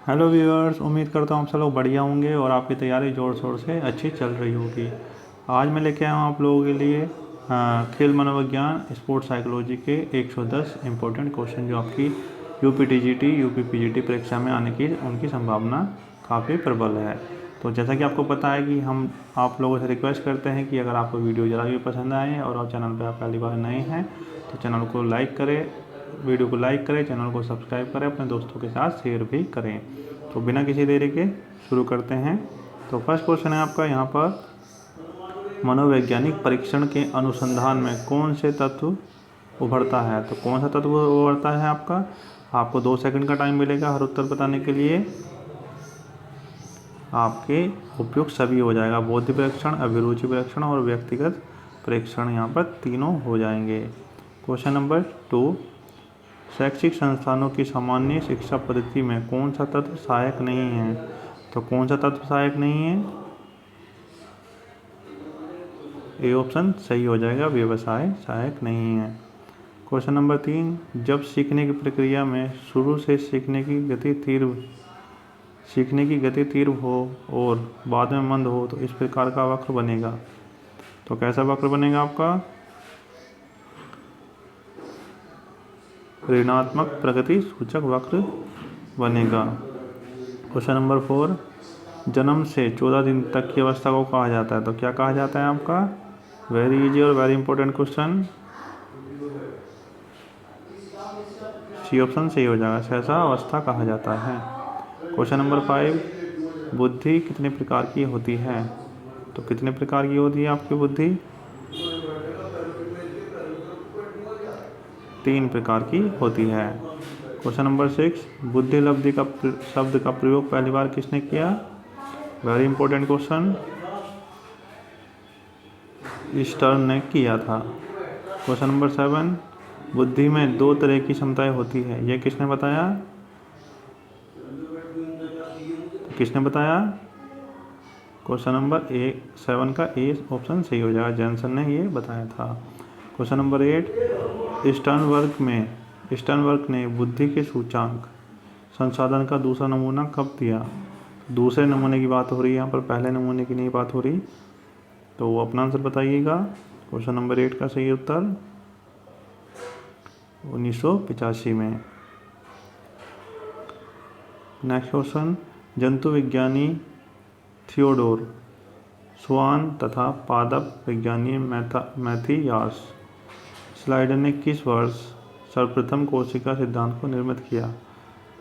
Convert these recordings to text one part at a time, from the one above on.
Hello viewers, उम्मीद करता हूँ आप सब लोग बढ़िया होंगे और आपकी तैयारी ज़ोर शोर से अच्छी चल रही होगी। आज मैं लेके आया हूँ आप लोगों के लिए खेल मनोविज्ञान स्पोर्ट्स साइकोलॉजी के 110 इम्पोर्टेंट क्वेश्चन जो आपकी यूपीटीजीटी यूपीपीजीटी परीक्षा में आने की उनकी संभावना काफ़ी प्रबल है। तो जैसा कि आपको पता है कि हम आप लोगों से रिक्वेस्ट करते हैं कि अगर आपको वीडियो ज़रा भी पसंद आए और आप चैनल पर आप पहली बार नए हैं तो चैनल को लाइक करें, वीडियो को लाइक करें, चैनल को सब्सक्राइब करें, अपने दोस्तों के साथ शेयर भी करें। तो बिना किसी देरी के शुरू करते हैं। तो फर्स्ट क्वेश्चन है आपका यहाँ पर, मनोवैज्ञानिक परीक्षण के अनुसंधान में कौन से तत्व उभरता है। तो कौन सा तत्व उभरता है आपको 2 सेकंड का टाइम मिलेगा हर उत्तर बताने के लिए। आपके उपयुक्त सभी हो जाएगा, बौद्धिक परीक्षण, अभिरुचि परीक्षण और व्यक्तिगत परीक्षण, यहाँ पर तीनों हो जाएंगे। क्वेश्चन नंबर 2, शैक्षिक संस्थानों की सामान्य शिक्षा पद्धति में कौन सा तत्व सहायक नहीं है। तो कौन सा तत्व सहायक नहीं है, ए ऑप्शन सही हो जाएगा, व्यवसाय सहायक नहीं है। क्वेश्चन नंबर 3, जब सीखने की प्रक्रिया में शुरू से सीखने की गति तीव्र हो और बाद में मंद हो तो इस प्रकार का वक्र बनेगा। तो कैसा वक्र बनेगा आपका, ऋणात्मक प्रगति सूचक वक्र बनेगा। क्वेश्चन नंबर 4, जन्म से 14 दिन तक की अवस्था को कहा जाता है। तो क्या कहा जाता है आपका, वेरी इजी और very important question, C option सही हो जाएगा, सहसा अवस्था कहा जाता है। क्वेश्चन नंबर 5, बुद्धि कितने प्रकार की होती है। तो कितने प्रकार की होती है आपकी बुद्धि, 3 प्रकार की होती है। क्वेश्चन नंबर 6, बुद्धि लब्धि का शब्द का प्रयोग पहली बार किसने किया, वेरी इंपॉर्टेंट क्वेश्चन, स्टर्न ने किया था। क्वेश्चन नंबर 7, बुद्धि में 2 तरह की क्षमताएं होती है, यह किसने बताया, किसने बताया। क्वेश्चन नंबर 7 का ए ऑप्शन सही हो जाएगा, जॉनसन ने ये बताया था। क्वेश्चन नंबर 8, स्टर्नबर्ग ने बुद्धि के सूचांक संसाधन का दूसरा नमूना कब दिया। दूसरे नमूने की बात हो रही है यहाँ पर, पहले नमूने की नहीं बात हो रही। तो वो अपना आंसर बताइएगा। क्वेश्चन नंबर 8 का सही उत्तर 1985 में। नेक्स्ट क्वेश्चन, जंतु विज्ञानी थियोडोर स्वान तथा पादप विज्ञानी मैथियास स्लाइडर ने किस वर्ष सर्वप्रथम कोशिका सिद्धांत को निर्मित किया।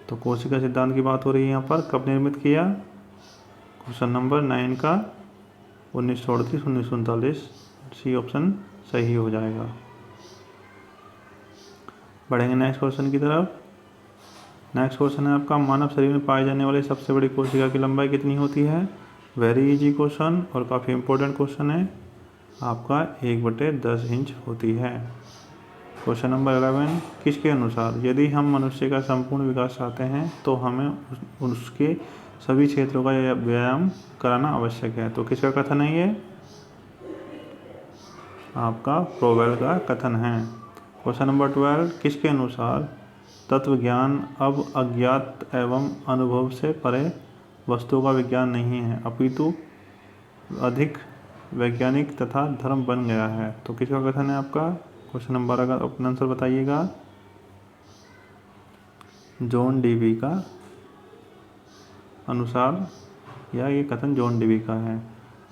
तो कोशिका सिद्धांत की बात हो रही है यहाँ पर, कब निर्मित किया। क्वेश्चन नंबर 9 का 1938-1939, सी ऑप्शन सही हो जाएगा। बढ़ेंगे नेक्स्ट क्वेश्चन की तरफ। नेक्स्ट क्वेश्चन है आपका, मानव शरीर में पाई जाने वाली सबसे बड़ी कोशिका की लंबाई कितनी होती है। वेरी इजी क्वेश्चन और काफ़ी इंपॉर्टेंट क्वेश्चन है आपका, 1/10 इंच होती है। क्वेश्चन नंबर 11, किसके अनुसार यदि हम मनुष्य का संपूर्ण विकास चाहते हैं तो हमें उसके सभी क्षेत्रों का व्यायाम कराना आवश्यक है। तो किसका कथन है ये, आपका प्रोवेल का कथन है। क्वेश्चन नंबर 12, किसके अनुसार तत्व ज्ञान अब अज्ञात एवं अनुभव से परे वस्तुओं का विज्ञान नहीं है अपितु अधिक वैज्ञानिक तथा धर्म बन गया है। तो किसका कथन है आपका, क्वेश्चन नंबर 12 का अपना आंसर बताइएगा, जॉन डीवी का अनुसार, या ये कथन जॉन डीवी का है।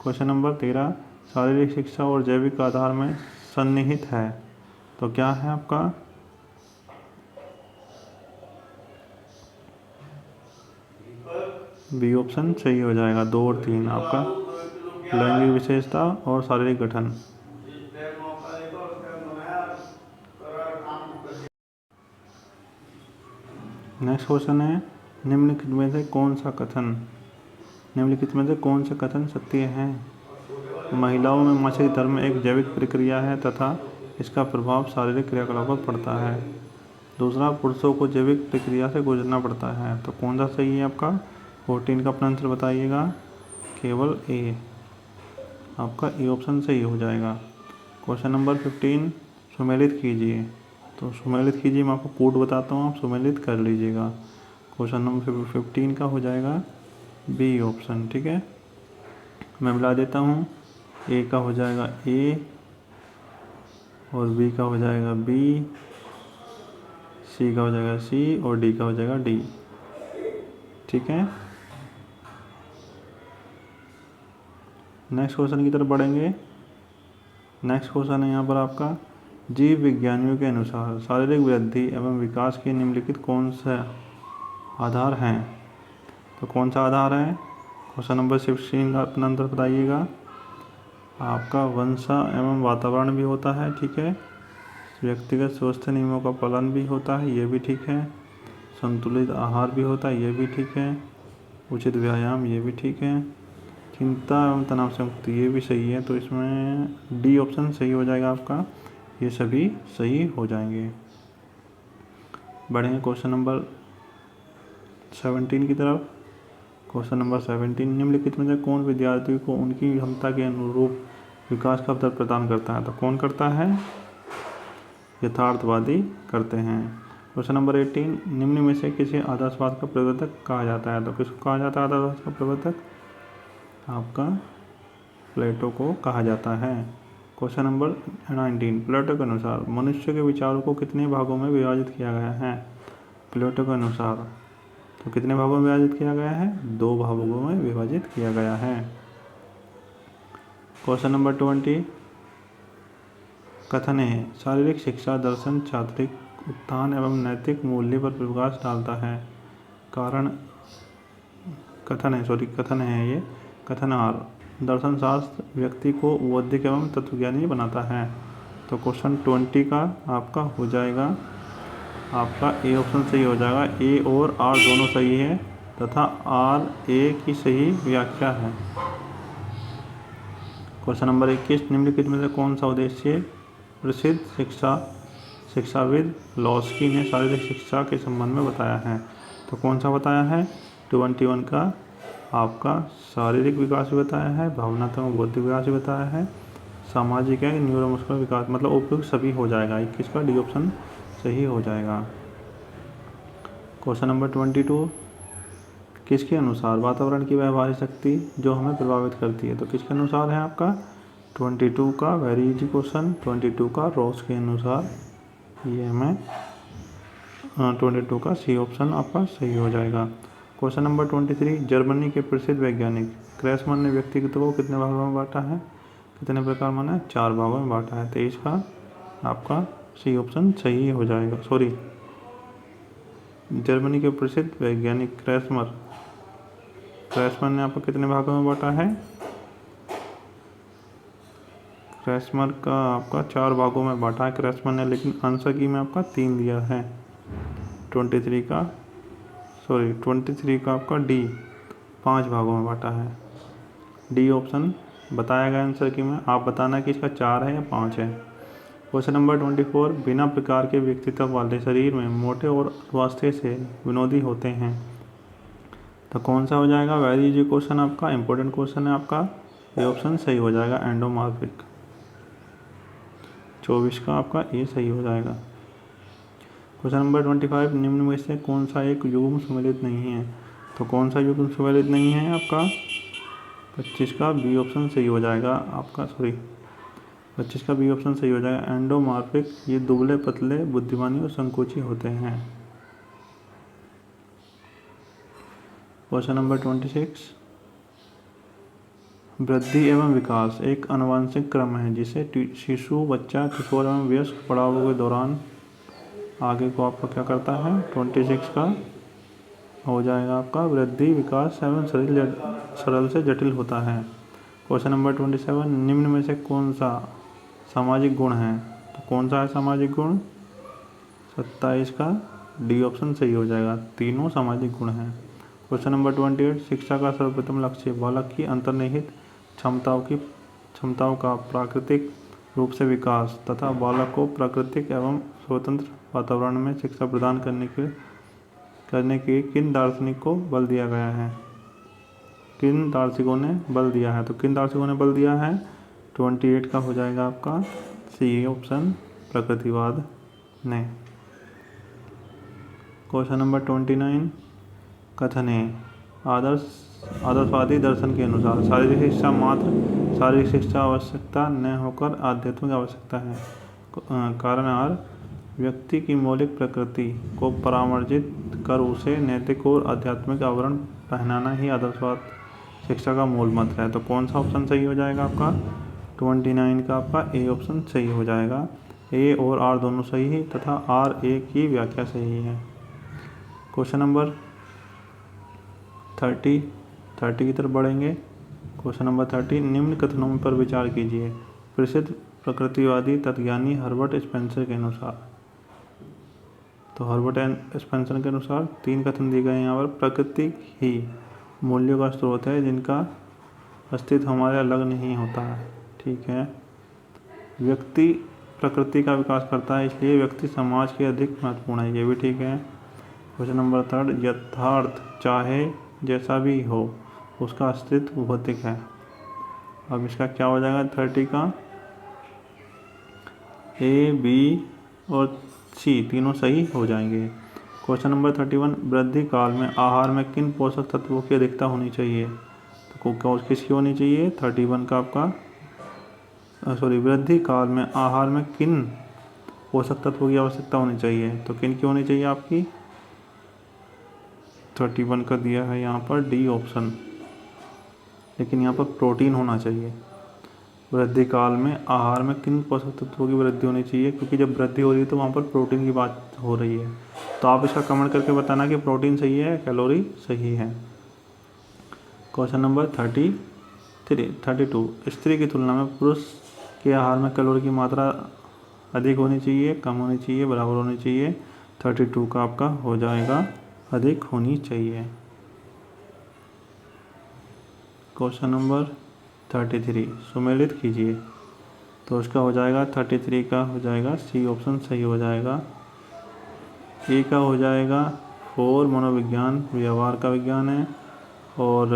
क्वेश्चन नंबर 13, शारीरिक शिक्षा और जैविक आधार में सन्निहित है। तो क्या है आपका, बी ऑप्शन सही हो जाएगा, 2 और 3 आपका, लैंगिक विशेषता और शारीरिक गठन। नेक्स्ट क्वेश्चन है, निम्नलिखित में से कौन सा कथन सत्य है। महिलाओं में मासिक धर्म एक जैविक प्रक्रिया है तथा इसका प्रभाव शारीरिक क्रियाकलापों पर पड़ता है। दूसरा, पुरुषों को जैविक प्रक्रिया से गुजरना पड़ता है। तो कौन सा सही है आपका, 14 का अपना आंसर बताइएगा, केवल ए, आपका ए ऑप्शन सही हो जाएगा। क्वेश्चन नंबर 15, सुमेलित कीजिए। तो सुमेलित कीजिए, मैं आपको कोड बताता हूँ, आप सुमेलित कर लीजिएगा। क्वेश्चन नंबर 15 का हो जाएगा बी ऑप्शन। ठीक है, मैं मिला देता हूँ। ए का हो जाएगा ए, और बी का हो जाएगा बी, सी का हो जाएगा सी, और डी का हो जाएगा डी। ठीक है, नेक्स्ट क्वेश्चन की तरफ बढ़ेंगे। नेक्स्ट क्वेश्चन है यहाँ पर आपका, जीव विज्ञानियों के अनुसार शारीरिक वृद्धि एवं विकास के निम्नलिखित कौन से आधार हैं? तो कौन सा आधार है? क्वेश्चन नंबर 16 का अपना आंसर बताइएगा। आपका वंश एवं वातावरण भी होता है। ठीक है, व्यक्तिगत स्वास्थ्य नियमों का पालन भी होता है, ये भी ठीक है। संतुलित आहार भी होता है, ये भी ठीक है। उचित व्यायाम, ये भी ठीक है। चिंता एवं तनाव से मुक्ति, ये भी सही है। तो इसमें डी ऑप्शन सही हो जाएगा आपका, ये सभी सही हो जाएंगे। बढ़ेंगे क्वेश्चन नंबर 17 की तरफ। क्वेश्चन नंबर 17, निम्नलिखित में से कौन विद्यार्थी को उनकी क्षमता के अनुरूप विकास का अवसर प्रदान करता है? तो कौन करता है? यथार्थवादी करते हैं। क्वेश्चन नंबर 18, निम्न में से किसी आदर्शवाद का प्रवर्तक कहा जाता है? तो किसको कहा जाता है आदर्शवाद का प्रवर्तक? आपका प्लेटो को कहा जाता है। क्वेश्चन नंबर 19, प्लेटो के अनुसार मनुष्य के विचारों को कितने भागों में विभाजित किया गया है? प्लेटो के अनुसार तो कितने भागों में विभाजित किया गया है? 2 भागों में विभाजित किया गया है। क्वेश्चन नंबर 20, कथन है शारीरिक शिक्षा दर्शन चारित्रिक उत्थान एवं नैतिक मूल्य पर प्रकाश डालता है। कारण कथन है ये कथन आर, दर्शन शास्त्र व्यक्ति को बौद्धिक एवं तत्वज्ञानी बनाता है। तो क्वेश्चन 20 का आपका हो जाएगा, आपका ए ऑप्शन सही हो जाएगा। ए और आर दोनों सही है तथा आर ए की सही व्याख्या है। क्वेश्चन नंबर 21, निम्नलिखित में से कौन सा उद्देश्य प्रसिद्ध शिक्षाविद लॉस्की ने शारीरिक शिक्षा के संबंध में बताया है? तो कौन सा बताया है? 21 का आपका शारीरिक विकास भी बताया है, भावनात्मक बौद्धिक विकास भी बताया है, सामाजिक है, न्यूरोमस्कुलर विकास, मतलब उपयुक्त सभी हो जाएगा। 21 का डी ऑप्शन सही हो जाएगा। क्वेश्चन नंबर 22, किसके अनुसार वातावरण की व्यवहारिक शक्ति जो हमें प्रभावित करती है? तो किसके अनुसार है आपका? 22 का वेरी इजी क्वेश्चन, 22 का रॉस के अनुसार, ये हमें 22 का सी ऑप्शन आपका सही हो जाएगा। क्वेश्चन नंबर 23, जर्मनी के प्रसिद्ध वैज्ञानिक क्रेसमर ने व्यक्तित्व को कितने भागों में बांटा है? कितने प्रकार माना है? 4 भागों में बांटा है। 23 का आपका सी ऑप्शन सही हो जाएगा। जर्मनी के प्रसिद्ध वैज्ञानिक क्रेसमर ने आपको कितने भागों में बांटा है? क्रेसमर का आपका 4 भागों में बांटा है क्रेसमर ने, लेकिन आंसर की में आपका 3 दिया है। 23 का आपका डी 5 भागों में बांटा है। डी ऑप्शन बताया गया आंसर की में, आप बताना कि इसका 4 है या 5 है। क्वेश्चन नंबर 24, बिना प्रकार के व्यक्तित्व वाले शरीर में मोटे और स्वास्थ्य से विनोदी होते हैं। तो कौन सा हो जाएगा? वेरी इजी क्वेश्चन आपका, इंपॉर्टेंट क्वेश्चन है आपका, ये ऑप्शन सही हो जाएगा एंडोमॉर्फिक। 24 का आपका ये सही हो जाएगा। क्वेश्चन नंबर 25, निम्न में से कौन सा एक युग्म सम्मिलित नहीं है? तो कौन सा युग्म सम्मिलित नहीं है आपका? 25 का बी ऑप्शन सही हो जाएगा आपका, 25 का बी ऑप्शन सही हो जाएगा एंडोमॉर्फिक। ये दुबले पतले बुद्धिमानी और संकोची होते हैं। क्वेश्चन नंबर 26, वृद्धि एवं विकास एक आनुवंशिक क्रम है जिसे शिशु, बच्चा, किशोर एवं वयस्क पड़ावों के दौरान आगे को आपका क्या करता है? 26 का हो जाएगा आपका वृद्धि, विकास एवं सरल से जटिल होता है। क्वेश्चन नंबर 27, निम्न में से कौन सा सामाजिक गुण है? तो कौन सा है सामाजिक गुण? 27 का डी ऑप्शन सही हो जाएगा, तीनों सामाजिक गुण हैं। क्वेश्चन नंबर 28, शिक्षा का सर्वप्रथम लक्ष्य बालक की अंतर्निहित क्षमताओं का प्राकृतिक रूप से विकास तथा बालक को प्राकृतिक एवं स्वतंत्र वातावरण में शिक्षा प्रदान करने के किन दार्शनिक को बल दिया गया है? किन दार्शनिकों ने बल दिया है? तो किन दार्शनिकों ने बल दिया है? 28 का हो जाएगा आपका सी ऑप्शन, प्रकृतिवाद ने। क्वेश्चन नंबर 29, कथने आदर्शवादी दर्शन के अनुसार शारीरिक शिक्षा मात्र शारीरिक शिक्षा आवश्यकता न होकर आध्यात्मिक आवश्यकता है। कारण आर व्यक्ति की मौलिक प्रकृति को परामर्जित कर उसे नैतिक और आध्यात्मिक आवरण पहनाना ही आदर्शवाद शिक्षा का मूल मंत्र है। तो कौन सा ऑप्शन सही हो जाएगा आपका? 29 का आपका ए ऑप्शन सही हो जाएगा। ए और आर दोनों सही है तथा आर ए की व्याख्या सही है। क्वेश्चन नंबर 30 की तरफ बढ़ेंगे। क्वेश्चन नंबर 30, निम्न कथनों पर विचार कीजिए। प्रसिद्ध प्रकृतिवादी तत्वज्ञानी हर्बर्ट स्पेंसर के अनुसार, तो हर्बर्ट एंड स्पेंसर के अनुसार 3 कथन दिए गए हैं यहाँ पर। प्रकृति ही मूल्यों का स्रोत है जिनका अस्तित्व हमारे अलग नहीं होता है। ठीक है। व्यक्ति प्रकृति का विकास करता है, इसलिए व्यक्ति समाज के अधिक महत्वपूर्ण है, ये भी ठीक है। क्वेश्चन नंबर 3, यथार्थ चाहे जैसा भी हो उसका अस्तित्व भौतिक है। अब इसका क्या हो जाएगा 30 का? ए, बी और सी तीनों सही हो जाएंगे। क्वेश्चन नंबर 31, वृद्धि काल में आहार में किन पोषक तत्वों की अधिकता होनी चाहिए? तो किसकी होनी चाहिए? 31 का आपका वृद्धि काल में आहार में किन पोषक तत्वों की आवश्यकता होनी चाहिए? तो किन की होनी चाहिए आपकी? 31 का दिया है यहाँ पर डी ऑप्शन, लेकिन यहाँ पर प्रोटीन होना चाहिए। वृद्धि काल में आहार में किन पोषक तत्वों की वृद्धि होनी चाहिए? क्योंकि जब वृद्धि हो रही है तो वहाँ पर प्रोटीन की बात हो रही है। तो आप इसका कमेंट करके बताना कि प्रोटीन सही है, कैलोरी सही है। क्वेश्चन नंबर 32, स्त्री की तुलना में पुरुष के आहार में कैलोरी की मात्रा अधिक होनी चाहिए, कम होनी चाहिए, बराबर होनी चाहिए? 32 का आपका हो जाएगा अधिक होनी चाहिए। क्वेश्चन नंबर 33, सुमेलित कीजिए। तो उसका हो जाएगा 33 का हो जाएगा सी ऑप्शन सही हो जाएगा। ए का हो जाएगा 4 मनोविज्ञान व्यवहार का विज्ञान है, और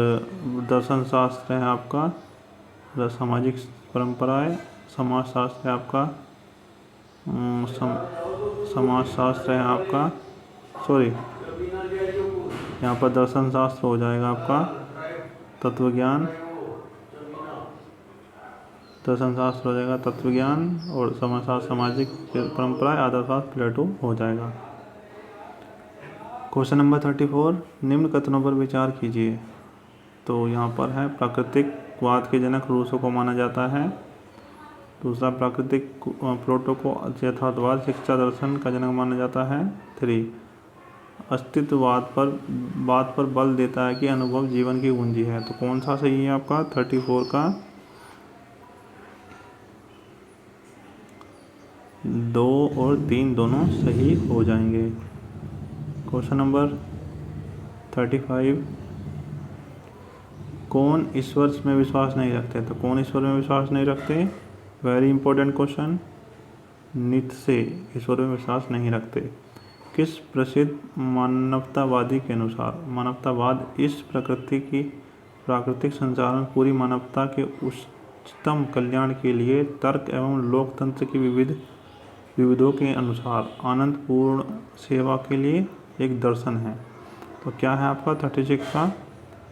दर्शन शास्त्र है आपका सामाजिक परंपराएं, समाज शास्त्र है आपका समाज शास्त्र है आपका यहाँ पर दर्शन शास्त्र हो जाएगा आपका तत्वज्ञान, दर्शन शास्त्र हो जाएगा तत्वज्ञान, और समाजशास्त्र सामाजिक परंपराएं, आदर्शवाद प्लेटो हो जाएगा। क्वेश्चन नंबर 34, निम्न कथनों पर विचार कीजिए। तो यहाँ पर है प्राकृतिकवाद के जनक रूसो को माना जाता है। दूसरा, प्राकृतिक प्लेटो को यथार्थवाद शिक्षा दर्शन का जनक माना जाता है। 3, अस्तित्ववाद पर बल देता है कि अनुभव जीवन की कुंजी है। तो कौन सा सही है आपका? 34 का 2 और 3 दोनों सही हो जाएंगे। क्वेश्चन नंबर 35, कौन ईश्वर में विश्वास नहीं रखते? तो कौन ईश्वर में विश्वास नहीं रखते? Very important question. नीत्शे ईश्वर में विश्वास नहीं रखते। किस प्रसिद्ध मानवतावादी के अनुसार मानवतावाद इस प्राकृतिक संसार में पूरी मानवता के उच्चतम कल्याण के लिए तर्क एवं लोकतंत्र की विविधों के अनुसार आनंदपूर्ण सेवा के लिए एक दर्शन है? तो क्या है आपका 36 का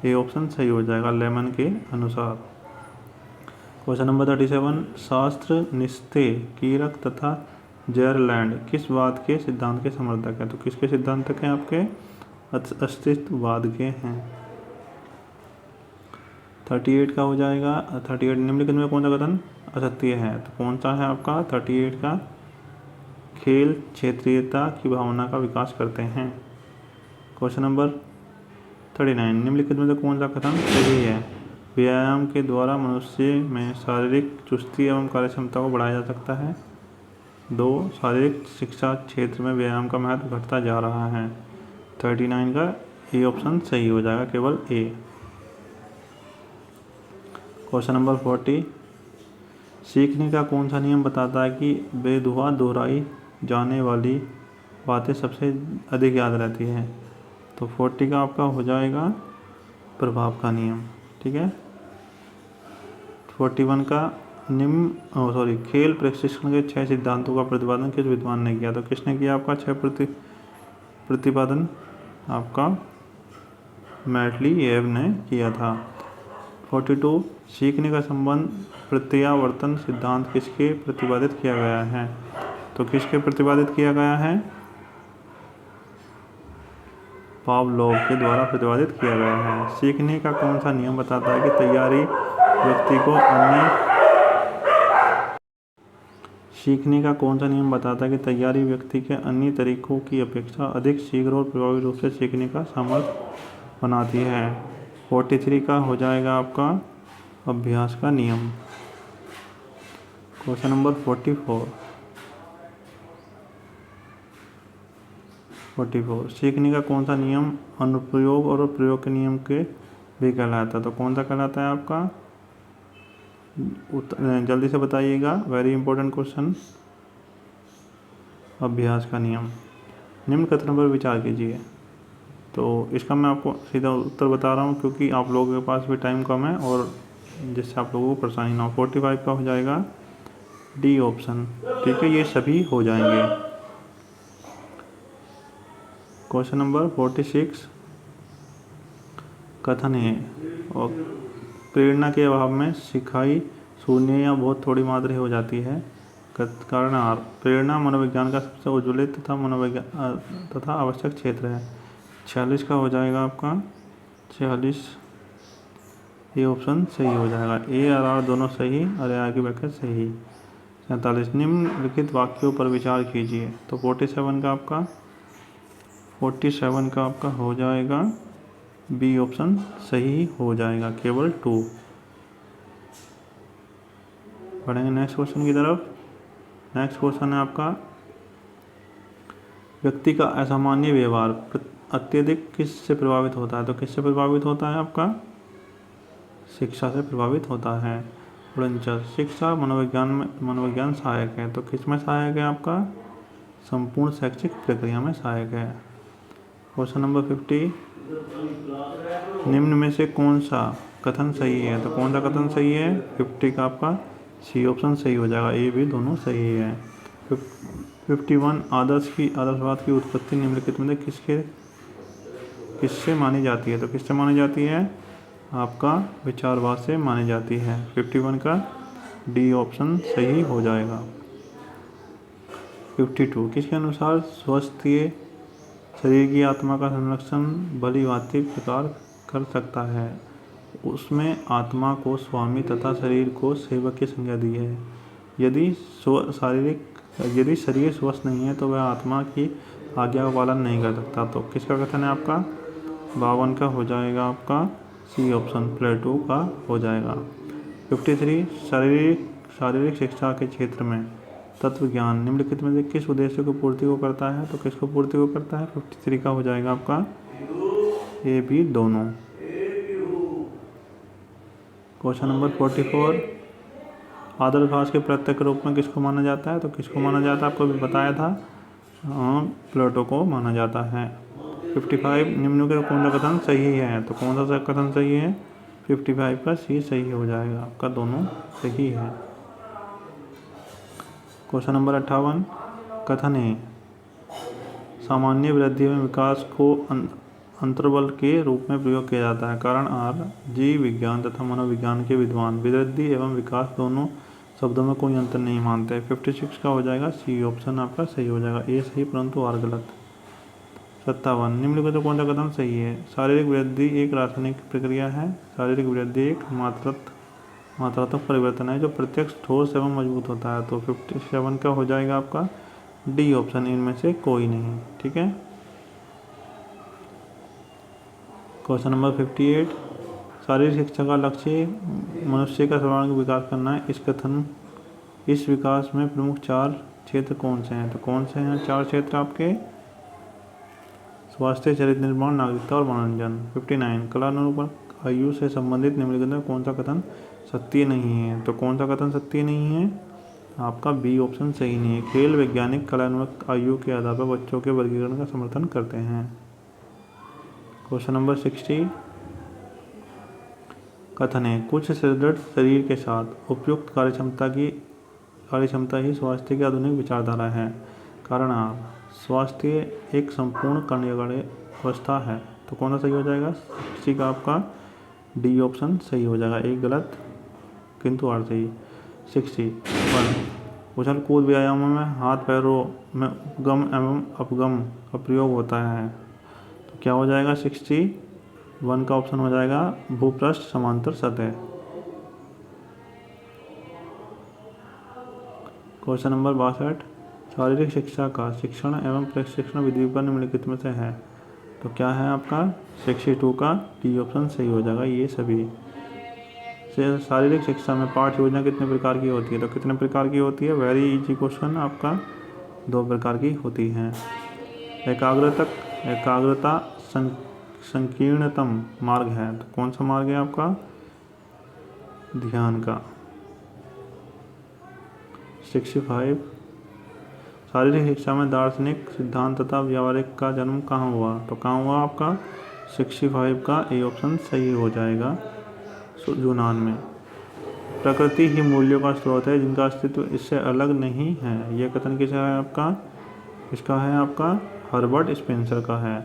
ए ऑप्शन सही हो जाएगा लेमन के अनुसार। क्वेश्चन नंबर 37, शास्त्र निस्ते कीरक तथा जेरलैंड किस बात के सिद्धांत के समर्थक हैं? तो किसके सिद्धांतक हैं आपके? अस्तित्ववाद के हैं। 38 का हो जाएगा 38, निम्नलिखित में कौन सा कथन असत्य है? तो कौन सा है आपका 38 का? खेल क्षेत्रीयता की भावना का विकास करते हैं। क्वेश्चन नंबर 39, निम्नलिखित में से कौन सा कथन सही है? व्यायाम के द्वारा मनुष्य में शारीरिक चुस्ती एवं कार्यक्षमता को बढ़ाया जा सकता है। 2, शारीरिक शिक्षा क्षेत्र में व्यायाम का महत्व घटता जा रहा है। 39 का ए ऑप्शन सही हो जाएगा, केवल ए। क्वेश्चन नंबर 40, सीखने का कौन सा नियम बताता है कि बेधुआ दोहराई जाने वाली बातें सबसे अधिक याद रहती हैं? तो 40 का आपका हो जाएगा प्रभाव का नियम। ठीक है। 41 का खेल प्रशिक्षण के 6 सिद्धांतों का प्रतिपादन किस विद्वान ने किया? तो किसने किया आपका 6 प्रतिपादन? आपका मेंडलीयेव ने किया था। 42 सीखने का संबंध प्रत्यावर्तन सिद्धांत किसके प्रतिपादित किया गया है? तो किसके प्रतिपादित किया गया है? पावलोव के द्वारा प्रतिपादित किया गया है। सीखने का कौन सा नियम बताता है कि तैयारी व्यक्ति को अन्य सीखने का कौन सा नियम बताता है कि तैयारी व्यक्ति के अन्य तरीकों की अपेक्षा अधिक शीघ्र और प्रभावी रूप से सीखने का सामर्थ्य बनाती है? 43 का हो जाएगा आपका अभ्यास का नियम। क्वेश्चन नंबर 44 सीखने का कौन सा नियम अनुप्रयोग और प्रयोग के नियम के भी कहलाता है? तो कौन सा कहलाता है आपका? जल्दी से बताइएगा, वेरी इंपॉर्टेंट क्वेश्चन। अभ्यास का नियम। निम्न कथनों पर विचार कीजिए। तो इसका मैं आपको सीधा उत्तर बता रहा हूँ क्योंकि आप लोगों के पास भी टाइम कम है और जिससे आप लोगों को परेशानी ना हो। 45 का हो जाएगा डी ऑप्शन। ठीक है, ये सभी हो जाएंगे। क्वेश्चन नंबर 46 कथन है और प्रेरणा के अभाव में सिखाई शून्य या बहुत थोड़ी मात्रा हो जाती है। कारण आर प्रेरणा मनोविज्ञान का सबसे उज्ज्वलित तथा आवश्यक क्षेत्र है। 46 का हो जाएगा आपका 46 ये ऑप्शन सही हो जाएगा। ए और आर दोनों सही और आर की व्याख्या सही। 47 निम्नलिखित वाक्यों पर विचार कीजिए। तो 47 का आपका हो जाएगा बी ऑप्शन सही हो जाएगा, केवल 2। बढ़ेंगे नेक्स्ट क्वेश्चन की तरफ। नेक्स्ट क्वेश्चन है आपका व्यक्ति का असामान्य व्यवहार अत्यधिक किससे प्रभावित होता है? तो किससे प्रभावित होता है आपका? शिक्षा से प्रभावित होता है। 49 शिक्षा मनोविज्ञान सहायक है। तो किस में सहायक है आपका? संपूर्ण शैक्षिक प्रक्रिया में सहायक है। क्वेश्चन नंबर 50 निम्न में से कौन सा कथन सही है? तो कौन सा कथन सही है? 50 का आपका सी ऑप्शन सही हो जाएगा। ए भी दोनों सही है। 51 आदर्शवाद की उत्पत्ति निम्नलिखित में किससे मानी जाती है? तो किससे मानी जाती है? आपका विचारवाद से मानी जाती है। 51 का डी ऑप्शन सही हो जाएगा। 52 किसके अनुसार स्वस्थ शरीर की आत्मा का संरक्षण भलीभांति प्रकार कर सकता है? उसमें आत्मा को स्वामी तथा शरीर को सेवक की संज्ञा दी है। यदि शरीर स्वस्थ नहीं है तो वह आत्मा की आज्ञा का पालन नहीं कर सकता। तो किसका कथन है आपका? 52 का हो जाएगा आपका सी ऑप्शन, प्लेटो का हो जाएगा। 53 शारीरिक शिक्षा के क्षेत्र में तत्व ज्ञान निम्नलिखित में से किस उद्देश्य को पूर्ति को करता है? तो किसको पूर्ति को करता है? 53 का हो जाएगा आपका ए बी दोनों। क्वेश्चन नंबर 44 आदर्शवाद के प्रत्यक्ष रूप में किसको माना जाता है? तो किसको माना जाता है? आपको भी बताया था, प्लेटो को माना जाता है। 55 निम्न के कौन सा कथन सही है? तो कौन सा कथन सही है? 55 का सी सही हो जाएगा आपका, दोनों सही है। क्वेश्चन नंबर 58 कथन है सामान्य वृद्धि में विकास को अंतर्बल के रूप में प्रयोग किया जाता है। कारण आर जीव विज्ञान तथा मनोविज्ञान के विद्वान वृद्धि एवं विकास दोनों शब्दों में कोई अंतर नहीं मानते। 56 का हो जाएगा सी ऑप्शन आपका सही हो जाएगा। ए सही परंतु आर गलत। 57 निम्नलिखित में कौन सा कथन सही है? शारीरिक वृद्धि एक रासायनिक प्रक्रिया है। शारीरिक वृद्धि एक मात्रात्मक परिवर्तन है जो प्रत्यक्ष ठोस एवं मजबूत होता है। तो 57 का हो जाएगा आपका डी ऑप्शन, इनमें से कोई नहीं। ठीक है। क्वेश्चन नंबर 58 शारीरिक शिक्षा का लक्ष्य मनुष्य का सर्वांगीण विकास करना है। इस विकास में प्रमुख 4 क्षेत्र कौन से हैं? तो कौन से हैं 4 क्षेत्र आपके? स्वास्थ्य, चरित्र निर्माण, नागरिकता और मनोरंजन। 59 कला निरूपण आयु से संबंधित निम्नलिखित में कौन सा कथन सत्य नहीं है? तो कौन सा कथन सत्य नहीं है? आपका बी ऑप्शन सही नहीं है। खेल वैज्ञानिक कलात्मक आयु के आधार पर बच्चों के वर्गीकरण का समर्थन करते हैं। क्वेश्चन नंबर 60 कथन है कुछ सुदृढ़ शरीर के साथ उपयुक्त कार्यक्षमता ही स्वास्थ्य की आधुनिक विचारधारा है। कारण स्वास्थ्य एक संपूर्ण कल्याण अवस्था है। तो तो कौन सा सही हो जाएगा? 60 का आपका डी ऑप्शन सही हो जाएगा, एक गलत किंतु आर सही। 61 उछल कूद व्यायामों में हाथ पैरों में उपगम एवं अपगम का प्रयोग होता है, तो क्या हो जाएगा? 61 का ऑप्शन हो जाएगा भूपृष्ठ समांतर सतह। क्वेश्चन नंबर 62 शारीरिक शिक्षा का शिक्षण एवं प्रशिक्षण विधिविधान निम्नलिखित में से है, तो क्या है आपका? 62 का डी ऑप्शन सही हो जाएगा, ये सभी। शारीरिक शिक्षा में पाठ योजना कितने प्रकार की होती है, तो कितने प्रकार की होती है? वेरी इजी क्वेश्चन आपका, 2 प्रकार की होती हैं। एकाग्रता संकीर्णतम मार्ग है, तो कौन सा मार्ग है आपका? ध्यान का। 65 शारीरिक शिक्षा में दार्शनिक सिद्धांत तथा व्यावहारिक का जन्म कहाँ हुआ, तो कहाँ हुआ आपका? 65 का ए ऑप्शन सही हो जाएगा, यूनान में। प्रकृति ही मूल्यों का स्रोत है जिनका अस्तित्व इससे अलग नहीं है, यह कथन किसका है आपका? इसका है आपका हर्बर्ट स्पेंसर का है।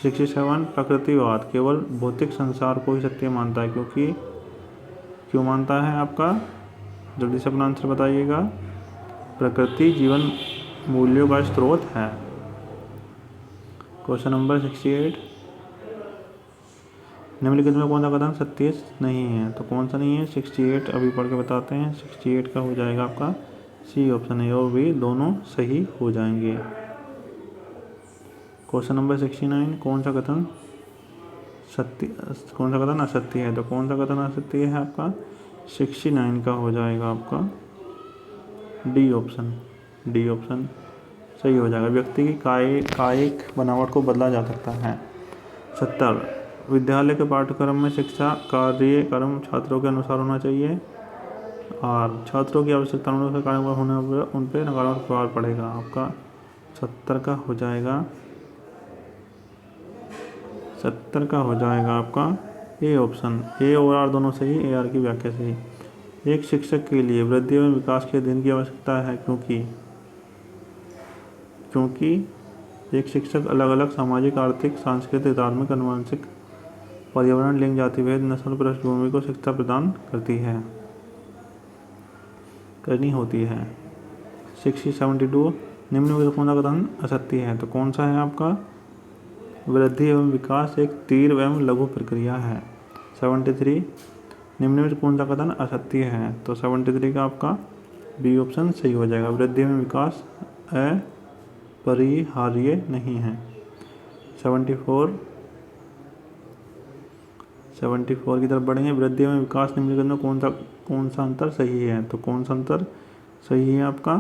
67 प्रकृतिवाद केवल भौतिक संसार को ही सत्य मानता है, क्योंकि क्यों मानता है आपका? जल्दी से अपना आंसर बताइएगा। प्रकृति जीवन मूल्यों का स्रोत है। क्वेश्चन नंबर 68 निम्नलिखित में कौन सा कथन सत्य नहीं है, तो कौन सा नहीं है? 68 अभी पढ़ के बताते हैं। 68 का हो जाएगा आपका सी ऑप्शन है, और भी दोनों सही हो जाएंगे। क्वेश्चन नंबर 69 कौन सा कथन असत्य है, तो कौन सा कथन असत्य है आपका? 69 का हो जाएगा आपका डी ऑप्शन सही हो जाएगा। व्यक्ति की कायिक बनावट को बदला जा सकता है। 70 विद्यालय के पाठ्यक्रम में शिक्षा कार्यक्रम छात्रों के अनुसार होना चाहिए और छात्रों की आवश्यकता अनुसार कार्यक्रम होने पर उन पर नकारात्मक प्रभाव पड़ेगा। आपका 70 का हो जाएगा आपका ए ऑप्शन। ए और आर दोनों सही, ए आर की व्याख्या सही। एक शिक्षक के लिए वृद्धि एवं विकास के अध्ययन की आवश्यकता है, क्योंकि एक शिक्षक अलग अलग सामाजिक, आर्थिक, सांस्कृतिक, धार्मिक, आनुवंशिक, पर्यावरण, लिंग, जाति भेद, नस्ल, पृष्ठभूमि को शिक्षा प्रदान करनी होती है। 72 निम्न में कौन सा कथन असत्य है, तो कौन सा है आपका? वृद्धि एवं विकास एक तीव्र एवं लघु प्रक्रिया है। 73 निम्न में कौन सा कथन असत्य है, तो 73 का आपका बी ऑप्शन सही हो जाएगा। वृद्धि एवं विकास अपरिहार्य नहीं है। 74 की तरफ बढ़ेंगे। वृद्धि एवं विकास निम्नलिखित में कौन सा अंतर सही है, तो कौन सा अंतर सही है आपका?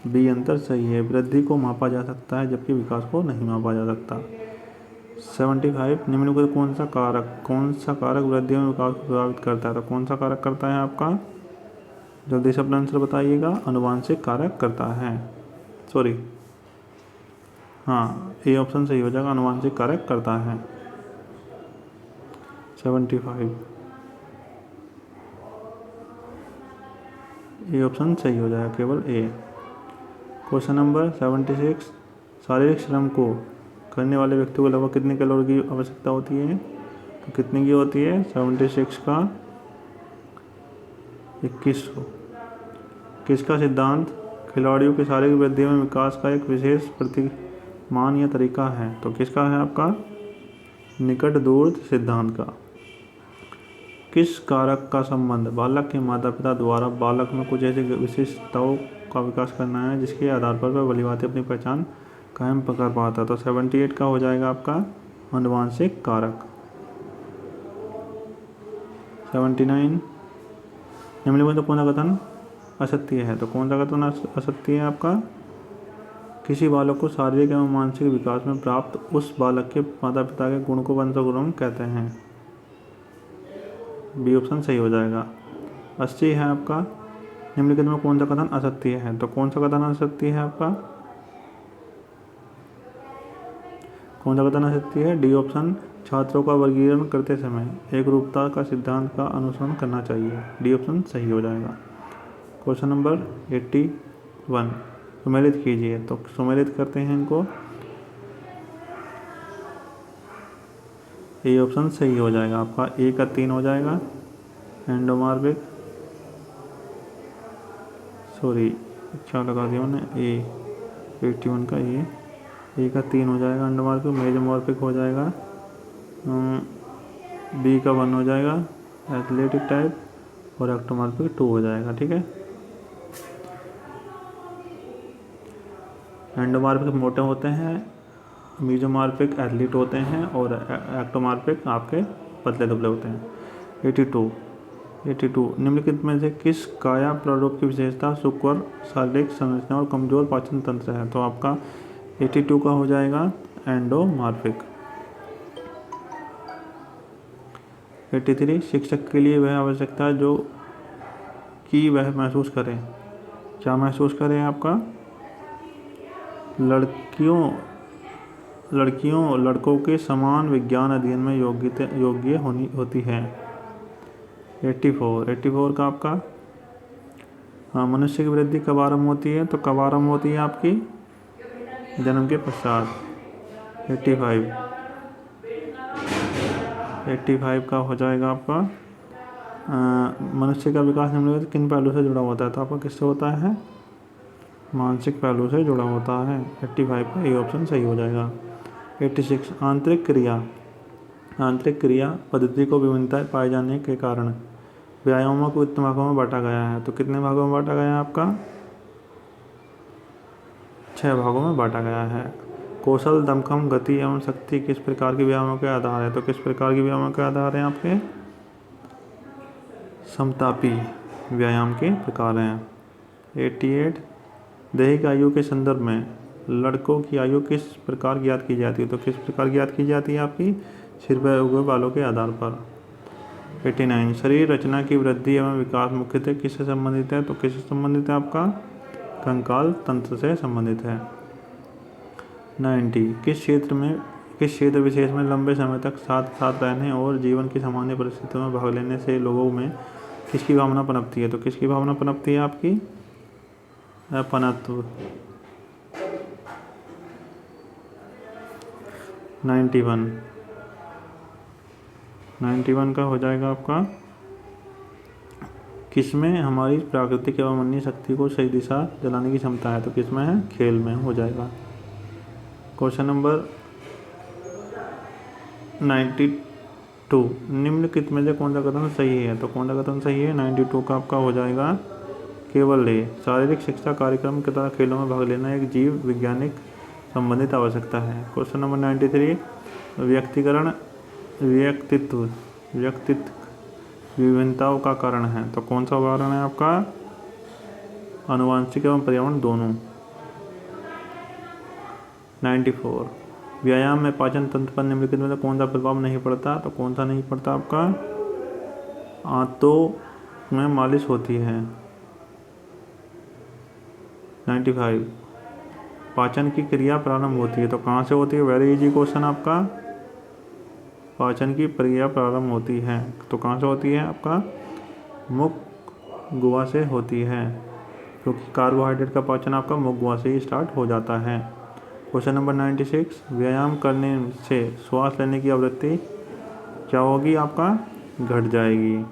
बी अंतर सही है। वृद्धि को मापा जा सकता है जबकि विकास को नहीं मापा जा सकता। 75 निम्नलिखित कौन सा कारक वृद्धि एवं विकास को प्रभावित करता है, तो कौन सा कारक करता है आपका? जल्दी से अपना आंसर बताइएगा। आनुवांशिक कारक करता है, ए ऑप्शन सही हो जाएगा, आनुवांशिक कारक करता है। 75 ए ऑप्शन सही हो जाएगा, केवल ए। क्वेश्चन नंबर 76 शारीरिक श्रम को करने वाले व्यक्ति को लगभग कितने कैलोरी की आवश्यकता होती है, तो कितने की होती है? 76 का 2100। किसका सिद्धांत खिलाड़ियों की शारीरिक वृद्धि एवं विकास का एक विशेष प्रतिमान या तरीका है, तो किसका है आपका? निकट दूर सिद्धांत का। किस कारक का संबंध बालक के माता पिता द्वारा बालक में कुछ ऐसी विशिष्टताओं का विकास करना है जिसके आधार पर वह भलीभांति अपनी पहचान कायम कर पाता है, तो 78 का हो जाएगा आपका आनुवांशिक कारक। 79 निम्नलिखित में कौन सा कथन असत्य है, तो कौन सा कथन असत्य है आपका? किसी बालक को शारीरिक एवं मानसिक विकास में प्राप्त उस बालक के माता पिता के गुण को वंशगुण कहते हैं। बी ऑप्शन सही हो जाएगा। 80 है आपका निम्नलिखित में कौन सा कथन असत्य है, तो कौन सा कथन असत्य है आपका? कौन सा कथन असत्य है? D option. छात्रों का वर्गीकरण करते समय एक रूपता का सिद्धांत का अनुसरण करना चाहिए, डी ऑप्शन सही हो जाएगा। क्वेश्चन नंबर 81 सुमेलित कीजिए, तो सुमेलित करते हैं इनको। ए ऑप्शन सही हो जाएगा आपका। ए का 3 हो जाएगा एंडोमार्फिक, सॉरी क्या लगा दिया मैंने, ए 81 का ए का 3 हो जाएगा एंडोमार्फिक। मेजोमॉर्फिक हो जाएगा बी का 1 हो जाएगा एथलेटिक टाइप, और एक्टोमॉर्फिक 2 हो जाएगा। ठीक है, एंडोमॉर्फिक मोटे होते हैं, मेजोमॉर्फिक एथलीट होते हैं, और एक्टोमॉर्फिक आपके पतले दुबले होते हैं। 82 निम्नलिखित में से किस काया प्रारूप की विशेषता सुक्वर शारीरिक संरचना और कमजोर पाचन तंत्र है? तो आपका 82 का हो जाएगा एंडोमॉर्फिक। 83 शिक्षक के लिए वह आवश्यकता जो कि वह महसूस करें। क्या महसूस करें? आपका लड़कियों लड़कों के समान विज्ञान अध्ययन में योग्य होनी होती है। 84 का आपका हाँ, मनुष्य की वृद्धि कब आरंभ होती है? तो कब आरंभ होती है आपकी? जन्म के पश्चात। 85 का हो जाएगा आपका मनुष्य का विकास निम्नलिखित किन पहलू से जुड़ा होता है? तो आपका किससे होता है? मानसिक पहलू से जुड़ा होता है। 85 का ए ऑप्शन सही हो जाएगा। 86 आंतरिक क्रिया पद्धति को विभिन्नताएं पाए जाने के कारण व्यायामों को कितने भागों में बांटा गया है? तो कितने भागों में बांटा गया है आपका? 6 भागों में बांटा गया है। कौशल, दमखम, गति एवं शक्ति किस प्रकार के व्यायामों के आधार है? तो किस प्रकार के व्यायामों के आधार हैं आपके? समतापी व्यायाम के प्रकार हैं। 88 दैहिक आयु के संदर्भ में लड़कों की आयु किस प्रकार ज्ञात की जाती है? तो किस प्रकार ज्ञात की जाती है आपकी? सिर पर उगे बालों के आधार पर। 89 शरीर रचना की वृद्धि एवं विकास मुख्यतः किससे संबंधित है? तो किससे संबंधित है आपका? कंकाल तंत्र से संबंधित है। 90 किस क्षेत्र विशेष में लंबे समय तक साथ रहने और जीवन की सामान्य परिस्थितियों में भाग लेने से लोगों में किसकी भावना पनपती है? तो किसकी भावना पनपती है आपकी? अपनत्व। 91 का हो जाएगा आपका किसमें हमारी प्राकृतिक एवं अन्य शक्ति को सही दिशा दिलाने की क्षमता है? तो किसमें है? खेल में हो जाएगा। क्वेश्चन नंबर 92 निम्नलिखित में से कौन सा कथन सही है? तो कौन सा कथन सही है? 92 का आपका हो जाएगा केवल ए शारीरिक शिक्षा कार्यक्रम के द्वारा खेलों में भाग लेना एक जीव वैज्ञानिक संबंधित आवश्यकता है। क्वेश्चन नंबर 93 व्यक्तित्व विभिन्नताओं का कारण है। तो कौन सा उदाहरण है आपका? आनुवंशिक एवं पर्यावरण दोनों। 94 व्यायाम में पाचन तंत्र पर निम्नलिखित में से कौन सा प्रभाव नहीं पड़ता? तो कौन सा नहीं पड़ता आपका? आंतों में मालिश होती है। 95 पाचन की क्रिया प्रारंभ होती है। तो कहाँ से होती है? वेरी इजी क्वेश्चन आपका। पाचन की प्रक्रिया प्रारंभ होती है तो कहाँ से होती है? आपका मुख गुहा से होती है, क्योंकि कार्बोहाइड्रेट का पाचन आपका मुख गुहा से ही स्टार्ट हो जाता है। क्वेश्चन नंबर 96 व्यायाम करने से श्वास लेने की आवृत्ति क्या होगी? आपका घट जाएगी।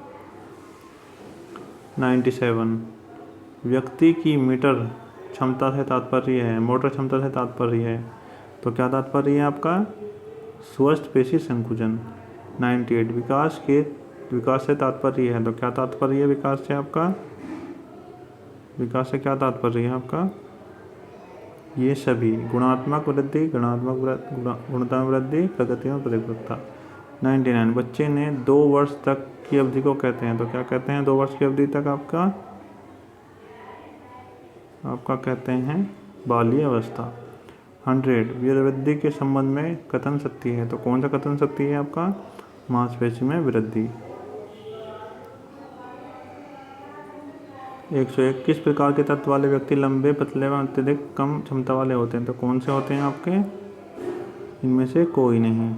97 व्यक्ति की मोटर क्षमता से तात्पर्य है। तो क्या तात्पर्य है आपका? स्वस्थ पेशी संकुचन। 98 विकास से तात्पर्य है। तो क्या तात्पर्य है विकास से आपका? विकास से क्या तात्पर्य है आपका? ये सभी गुणात्मक वृद्धि, गुणत्मक वृद्धि, प्रगति और परिपक्वता। 99 बच्चे ने 2 वर्ष तक की अवधि को कहते हैं। तो क्या कहते हैं? 2 वर्ष की अवधि तक आपका कहते हैं बाल्य अवस्था। 100 वृद्धि के संबंध में कथन सत्य है। तो कौन सा कथन सत्य है आपका? मांसपेशी में वृद्धि। 101 किस प्रकार के तत्व वाले व्यक्ति लंबे, पतले व अत्यधिक कम क्षमता वाले होते हैं? तो कौन से होते हैं आपके? इनमें से कोई नहीं।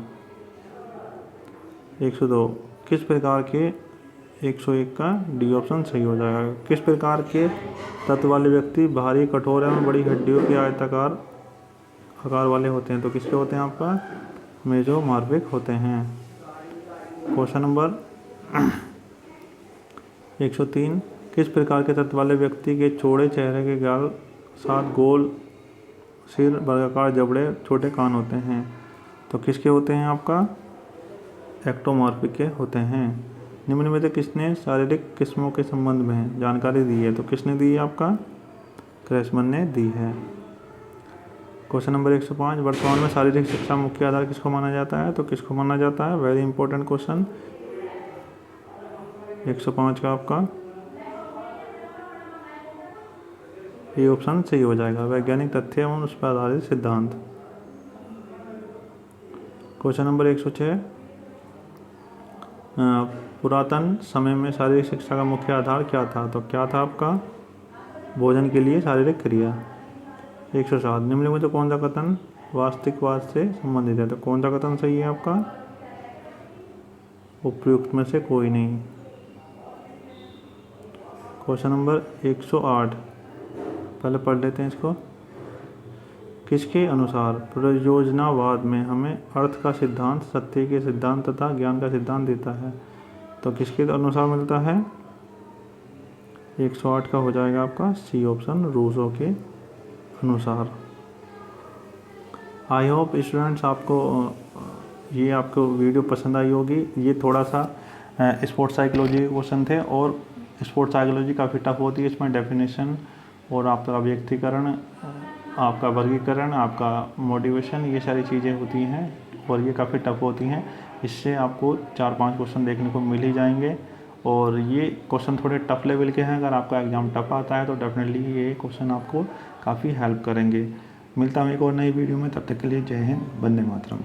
102 किस प्रकार के 101 का डी ऑप्शन सही हो जाएगा। किस प्रकार के तत्व वाले व्यक्ति भारी, कठोर एवं बड़ी हड्डियों के आकार वाले होते हैं? तो किसके होते हैं आपका? मेजोमॉर्फिक होते हैं। क्वेश्चन नंबर 103, किस प्रकार के तत्व वाले व्यक्ति के चौड़े चेहरे के गाल, साथ गोल सिर, वर्गाकार जबड़े, छोटे कान होते हैं? तो किसके होते हैं आपका? एक्टोमॉर्फिक के होते हैं। निम्न में से किसने शारीरिक किस्मों के संबंध में जानकारी दी है? तो किसने दी है आपका? क्रेसमन ने दी है। क्वेश्चन नंबर 105, वर्तमान में शारीरिक शिक्षा मुख्य आधार किसको माना जाता है? तो किसको माना जाता है? वेरी इंपॉर्टेंट क्वेश्चन 105 का आपका ये ऑप्शन सही हो जाएगा, वैज्ञानिक तथ्य एवं उस पर आधारित सिद्धांत। क्वेश्चन नंबर 106, पुरातन समय में शारीरिक शिक्षा का मुख्य आधार क्या था? तो क्या था आपका? भोजन के लिए शारीरिक क्रिया। 107, निम्न में तो कौन सा कथन वास्तविकवाद से संबंधित है? तो कौन सा कथन सही है आपका? उपयुक्त में से कोई नहीं। क्वेश्चन नंबर 108, पहले पढ़ लेते हैं इसको। किसके अनुसार प्रयोजनावाद में हमें अर्थ का सिद्धांत, सत्य के सिद्धांत तथा ज्ञान का सिद्धांत देता है? तो किसके अनुसार मिलता है? 108 का हो जाएगा आपका सी ऑप्शन, रूसो के अनुसार। आई होप स्टूडेंट्स आपको वीडियो पसंद आई होगी। ये थोड़ा सा स्पोर्ट्स साइकोलॉजी के क्वेश्चन थे और स्पोर्ट्स साइकोलॉजी काफ़ी टफ होती है। इसमें डेफिनेशन और आपका व्यक्तिकरण, आपका वर्गीकरण, आपका मोटिवेशन, ये सारी चीज़ें होती हैं और ये काफ़ी टफ होती हैं। इससे आपको 4-5 क्वेश्चन देखने को मिल ही जाएंगे और ये क्वेश्चन थोड़े टफ लेवल के हैं। अगर आपका एग्ज़ाम टफ आता है तो डेफिनेटली ये क्वेश्चन आपको काफ़ी हेल्प करेंगे। मिलता हूँ एक और नई वीडियो में, तब तक के लिए जय हिंद, वंदे मातरम।